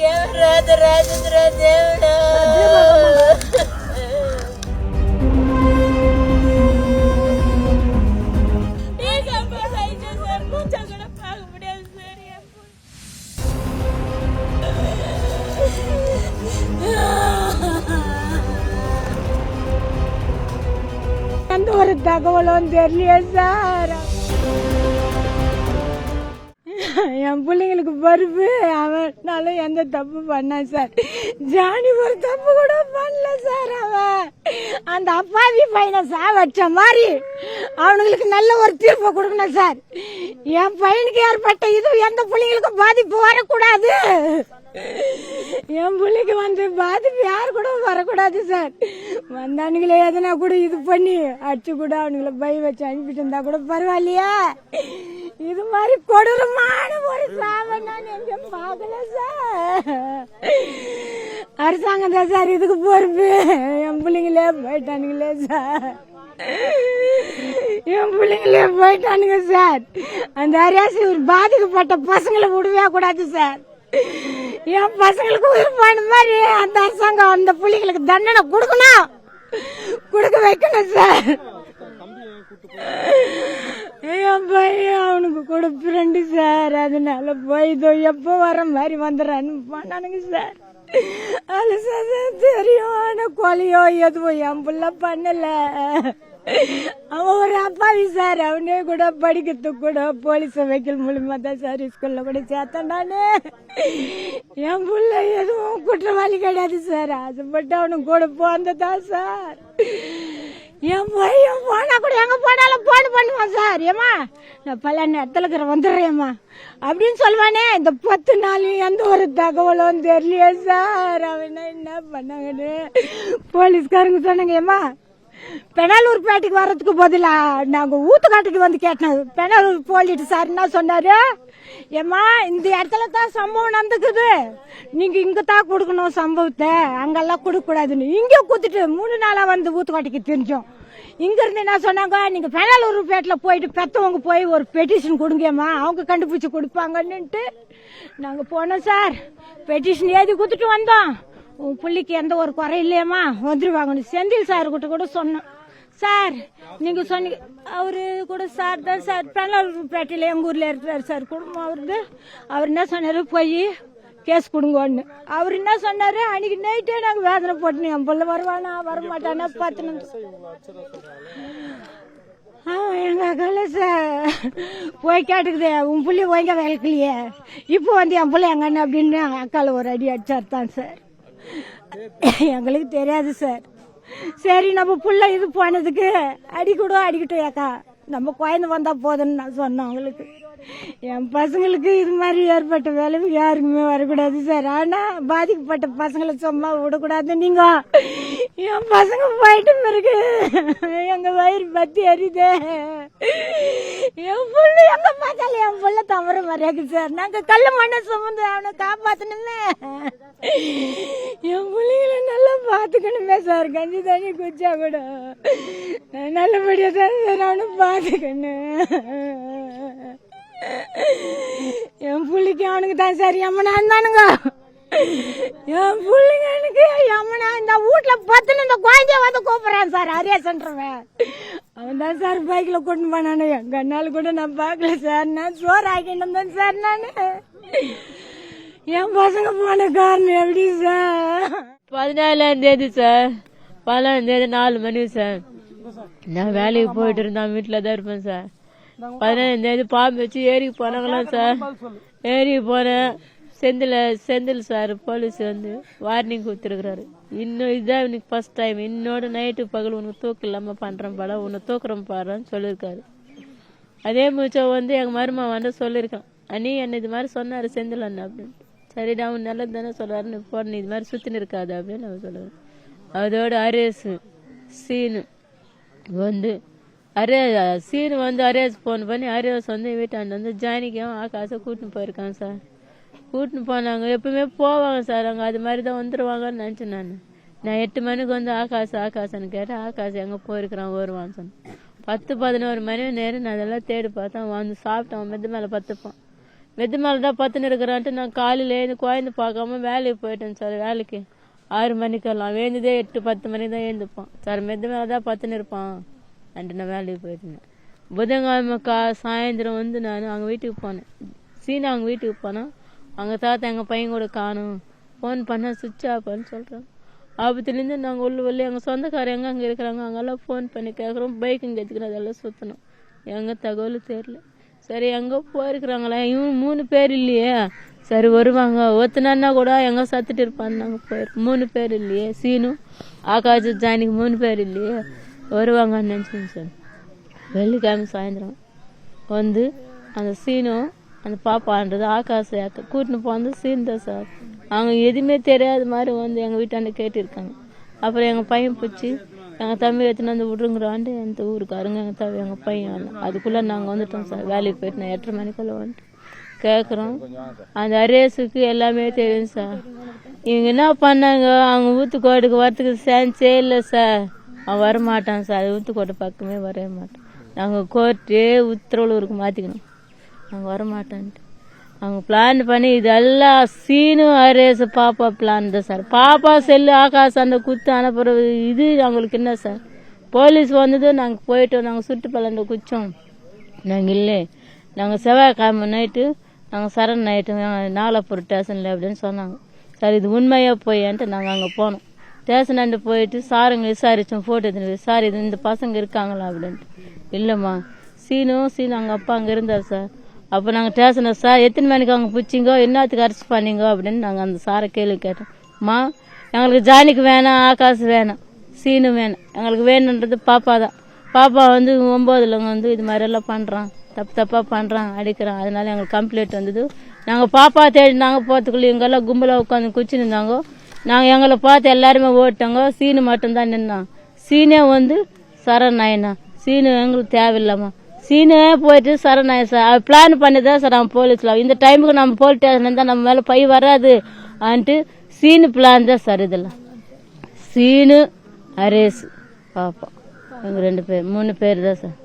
రాజేంద్ర దేవుడు எந்த ஒரு தகவலும் தெரியலையே சார். என் பிள்ளைங்களுக்கு பருப்பு அவனாலும் எந்த தப்பு பண்ணான் சார். ஜானி ஒரு தப்பு கூட பண்ணல சார். அவன் அந்த அப்பாவி பையனை சாவச்ச மாதிரி அவனுங்களுக்கு நல்ல ஒரு தீர்ப்பை கொடுக்கணும் சார். என் பையனுக்கு ஏற்பட்ட இது எந்த பிள்ளைங்களுக்கும் பாதிப்பு வரக்கூடாது. என் பிள்ளைக்கு வந்து பாதிப்பு யாரு கூட வரக்கூடாது சார். வந்தானுங்களே எதனா கூட இது பண்ணி அடிச்சு கூட அவனுங்களை பய வச்சு அனுப்பிட்டு இருந்தா கூட பரவாயில்லையா. இது மாதிரி கொடூரமான ஒரு சாவை நான் எங்க பார்க்கல சார். அரசாங்கம் தான் சார் இதுக்கு பொறுப்பு. என் பிள்ளைங்களே போயிட்டானுங்களே சார். என் பிள்ளைங்களே போயிட்டானுங்க சார். அந்த அரியாசி ஒரு பாதிக்கப்பட்ட பசங்களை விடவே கூடாது சார். என் பசங்களுக்கு உயிர் போன மாதிரி அந்த அரசாங்கம் அந்த பிள்ளைங்களுக்கு தண்டனை கொடுக்கணும், கொடுக்க வைக்கணும் சார். என் பையன் அவனுக்கு கூட ஃப்ரெண்டு சார். அதனால போய்தோ எப்போ வர மாதிரி வந்துடுறான்னு பண்ணானுங்க சார். அது சார் தெரியும். ஆனா கொலையோ எதுவோ என் பிள்ளை பண்ணல. அவன் ஒரு அப்பாவி சார். அவனே கூட படிக்கிறதுக்கு கூட போலீஸ் வைக்கல் மூலியமா தான் சார் ஸ்கூல்ல கூட சேர்த்தேன் நானு. என் பிள்ளை எதுவும் குற்றவாளி கிடையாது சார். ஆசைப்பட்டு அவனுக்கு கூட போந்ததான் சார். என் பையன் போனா கூட எங்க போனாலும் போன் பண்ணுவான் சார். ஏமா நான் பல நேரத்துல இருக்கிற வந்துடுறேம்மா அப்படின்னு சொல்லுவானே. இந்த 10 நாள் எந்த ஒரு தகவலும் தெரியலையே சார். அவன் என்ன பண்ணாங்கன்னு போலீஸ்காரங்க சொன்னாங்க. ஏமா பெனாலூர் பேட்டைக்கு வர்றதுக்கு பதிலா நாங்க ஊத்துக்காட்டுக்கு வந்து கேட்டோம். பெனாலூர் போலிட்டு சார் என்ன சொன்னாரு, ஏமா இந்த இடத்துல தான் சம்பவம் நடந்துக்குது, நீங்க இங்க தான் கொடுக்கணும் சம்பவத்தை, அங்கெல்லாம் கொடுக்க கூடாதுன்னு இங்க கூத்துட்டு 3 நாளா வந்து ஊத்துக்காட்டுக்கு தெரிஞ்சோம். இங்க இருந்து என்ன சொன்னாங்க, நீங்க பெனாலூர் பேட்ல போயிட்டு பெத்தவங்க போய் ஒரு பெட்டிஷன் கொடுங்கம்மா, அவங்க கண்டுபிடிச்சு கொடுப்பாங்கன்னுட்டு நாங்க போனோம் சார். பெட்டிஷன் எழுதி கொடுத்துட்டு வந்தோம். உன் பிள்ளைக்கு எந்த ஒரு குறை இல்லையம்மா வந்துருவாங்கன்னு செந்தில் சார் கிட்ட கூட சொன்னோம் சார். நீங்க சொன்னீங்க அவரு கூட சார் தான் சார் பெனாலூர் பேட்டையில எங்க ஊர்ல இருக்கிறாரு சார் குடும்பம் அவருக்கு. அவர் என்ன சொன்னாரு, போய் கேஸ் கொடுங்கன்னு. அவர் என்ன சொன்னாரு, அன்னைக்கு நைட்டே நாங்க வேதனை போட்டோம். என் பிள்ளை வருவானா வரமாட்டானா பார்த்து எங்க அக்கால சார் போய் கேட்டுக்குதே, உன் பிள்ளை ஒய்ங்க வேலைக்கலையே, இப்போ வந்து என் பிள்ளை எங்க அண்ணன் அப்படின்னு அக்கால ஒரு அடி அடிச்சார் தான் சார். எங்களுக்கு தெரியாது சார். சரி நம்ம புள்ள இது போனதுக்கு அடிக்கட்டும் ஏக்கா, நம்ம குழந்தை வந்தா போதுன்னு நான் சொன்னேன் அவங்களுக்கு. என் பசங்களுக்கு இது மாதிரி ஏற்பட்ட வேலைக்கு யாருக்குமே வரக்கூடாது சார். ஆனா பாதிக்கப்பட்ட பசங்களை சும்மா விடக்கூடாது. நீங்க என் பசங்க போயிட்டு பிறகு எங்க வயிறு பத்தி எரியுது. என் புள்ள எங்க பார்த்தாலும் என் புள்ள தவற வரையாது சார். நாங்க கல்ல மண்ணை சுமந்து அவனை காப்பாத்தணுமே, என் பிள்ளைங்களை நல்லா பாத்துக்கணுமே சார். கஞ்சி தண்ணி குச்சா கூட நல்லபடியா தான் சார் அவனை பாத்துக்கணும். என் பிள்ளைக்கு அவனுக்கு தான் சார் எம்மனா இருந்தானுங்க. என் பிள்ளைங்க எனக்கு எம்மனா இந்த வீட்டுல 10 இந்த குழந்தைய வந்து கூப்பிடுறான் சார். அரியா சென்றவன் அவன் தான் சார் பைக்ல கொண்டு போனானு. எங்க அண்ணால கூட நான் பாக்கல சார். நான் சோறு ஆக்கிட்டு இருந்தேன் சார். நானு என் பசங்க போன காரணம் எப்படி சார்? 14ஆம் தேதி சார். 14ஆம் தேதி 4 மணி சார். நான் வேலைக்கு போயிட்டு இருந்தேன், வீட்டுல தான் இருப்பேன் சார். 15ஆம் தேதி பாம்பு வச்சு ஏரிக்கு போனாங்களாம் சார். ஏரிக்கு போனேன். செந்தில் சார் போலீஸ் வந்து வார்னிங் கொடுத்துருக்குறாரு. இன்னும் இதுதான் எனக்கு ஃபர்ஸ்ட் டைம். இன்னோட நைட்டு பகல் உனக்கு தூக்கம் இல்லாம பண்றேன் பாடா, உன்னை தூக்குறேன் பாடுறான்னு சொல்லியிருக்காரு. அதே மூச்சை வந்து எங்க மருமா வந்து சொல்லியிருக்கான், அண்ணி என்ன இது மாதிரி சொன்னாரு செந்தில் அண்ணா அப்படின்னு. சரிடா அவன் நல்லது தானே சொல்றாரு, போன இது மாதிரி சுத்தின்னு இருக்காது அப்படின்னு அவன் சொல்லுவேன். அதோட அரேஸ் சீனு வந்து சீனு வந்து அரேஸ் போன் பண்ணி அரேஸ் வந்து வீட்டாண்டு வந்து ஜானிக்கும் ஆகாசை கூட்டின்னு போயிருக்கான் சார். கூட்டின்னு போனாங்க. எப்பவுமே போவாங்க சார் அங்கே, அது மாதிரி தான் வந்துடுவாங்கன்னு நினச்சேன். நான் 8 மணிக்கு வந்து ஆகாசன்னு கேட்டேன். ஆகாசம் எங்கே போயிருக்கிறான் வருவான்னு சொன்னேன். 10-11 மணி நேரம் நான் அதெல்லாம் தேடி பார்த்தேன். வந்து சாப்பிட்டான், மெது மேலே பத்துப்பான். மெது மேலே தான் பத்துன்னு இருக்கிறான்ட்டு நான் காலையில் எழுந்து குழந்தை பார்க்காம வேலைக்கு போயிட்டேன் சார். வேலைக்கு 6 மணிக்கெல்லாம் வேந்ததே 8-10 மணி தான் எழுந்துப்பான் சார். மெது மேலே தான் பத்துன்னு இருப்பான் அன்ட்டு நான் வேலைக்கு போயிட்டேன். புதன்கிழமை சாயந்தரம் வந்து நான் அவங்க வீட்டுக்கு போனேன். சீனா அவங்க வீட்டுக்கு போனோம். அவங்க தாத்தா எங்கள் பையன் கூட காணும், ஃபோன் பண்ணால் சுவிட்ச் ஆஃப்னு சொல்கிறாங்க. ஆபத்துலேருந்து நாங்கள் உள்ளே எங்கள் சொந்தக்காரர் எங்கே அங்கே இருக்கிறாங்க அங்கெல்லாம் ஃபோன் பண்ணி கேட்குறோம். பைக் இங்கே எடுத்துக்கணும் அதெல்லாம் சுற்றணும், எங்கே தகவல் தெரியல. சரி எங்கே போயிருக்கிறாங்களா, இவங்க 3 பேர் இல்லையே, சரி வருவாங்க ஒத்துனா கூட எங்கே சத்துட்டு இருப்பான்னு நாங்கள் போயிருக்கோம். 3 பேர் இல்லையே, சீனு ஆகாஷ் ஜானிக்கு 3 பேர் இல்லையே, வருவாங்கன்னு நினச்சிங்க சார். வெள்ளிக்கிழமை சாயந்தரம் வந்து அந்த சீனும் அந்த பாப்பான்றது ஆகாஷ் கூட்டின்னு போனது சீன் தான் சார். அவங்க எதுவுமே தெரியாத மாதிரி வந்து எங்கள் வீட்டாண்ட கேட்டிருக்காங்க. அப்புறம் எங்கள் பையன் பிடிச்சி எங்கள் தம்பி எடுத்துன்னு வந்து விட்ருங்குறான்ட்டு எந்த ஊருக்காருங்க எங்கள் பையன். அதுக்குள்ளே நாங்கள் வந்துட்டோம் சார். வேலைக்கு போயிட்டு நான் 8:30 மணிக்குள்ளே வந்துட்டு கேட்குறோம். அந்த அரேஸுக்கு எல்லாமே தெரியும் சார். இவங்க என்ன பண்ணாங்க, அவங்க ஊத்துக்கோட்டுக்கு வரத்துக்கு சான்ஸே இல்லை சார். அவன் வரமாட்டான் சார். அது ஊத்துக்கோட்டை பக்கமே வரவே மாட்டான். நாங்கள் கோர்ட்டே உத்தரவுக்கு மாற்றிக்கணும், நாங்கள் வரமாட்டோன்ட்டு அவங்க பிளான் பண்ணி இதெல்லாம் சீனு அரேஸ் பாப்பா பிளான் தான் சார். பாப்பா செல்லு ஆகாஷ் அந்த குத்து அனுப்புறது இது அவங்களுக்கு என்ன சார். போலீஸ் வந்தது, நாங்கள் போயிட்டோம், நாங்கள் சுட்டு பலண்ட குச்சோம். நாங்கள் இல்லை, நாங்கள் செவ்வாய்க்கிழமை நைட்டு நாங்கள் சரண் நைட்டு நாகலாப்பூர் ஸ்டேஷனில் அப்படின்னு சொன்னாங்க சார். இது உண்மையாக போயான்ட்டு நாங்கள் அங்கே போனோம். ஸ்டேஷனாண்டு போயிட்டு சாருங்க விசாரித்தோம், ஃபோட்டோ எடுத்துன்னு சார் இது இந்த பசங்க இருக்காங்களா அப்படின்ட்டு. இல்லைம்மா சீனு அவங்க அப்பா அங்கே இருந்தார் சார். அப்போ நாங்கள் ஸ்டேஷனில் சார் எத்தனை மணிக்கு அவங்க பிடிச்சிங்கோ, என்னத்துக்கு அரெஸ்ட் பண்ணீங்கோ அப்படின்னு நாங்கள் அந்த சாரை கேள்வி கேட்டோம். அம்மா எங்களுக்கு ஜானிக்கு வேணாம், ஆகாஷ் வேணாம், சீனு வேணாம், எங்களுக்கு வேணுன்றது பாப்பா தான். பாப்பா வந்து 9ல் வந்து இது மாதிரியெல்லாம் பண்ணுறான், தப்பாக பண்ணுறான், அடிக்கிறான். அதனால எங்களுக்கு கம்ப்ளைண்ட் வந்தது. நாங்கள் பாப்பா தேடி நாங்கள் போகிறதுக்குள்ளே இவங்கெல்லாம் கும்பலாக உட்காந்து குச்சின்னு இருந்தாங்க. நாங்கள் எங்களை பார்த்து எல்லாருமே ஓட்டாங்க. சீனு மட்டும்தான் நின்னான். சீனே வந்து சரணாயினா சீனு எங்களுக்கு தேவையில்லாமா, சீனே போயிட்டு சரணாய சார் பிளான் பண்ணிதான் சார் நம்ம போலீஸ்ல இந்த டைமுக்கு நம்ம போலீஸ் ஸ்டேஷன் இருந்தால் நம்ம மேலே பை வராது ஆன்ட்டு சீனு பிளான் தான் சார். இதெல்லாம் சீனு அரேஸ் பாப்பா எங்கள் 2 பேர் 3 பேர் தான் சார்.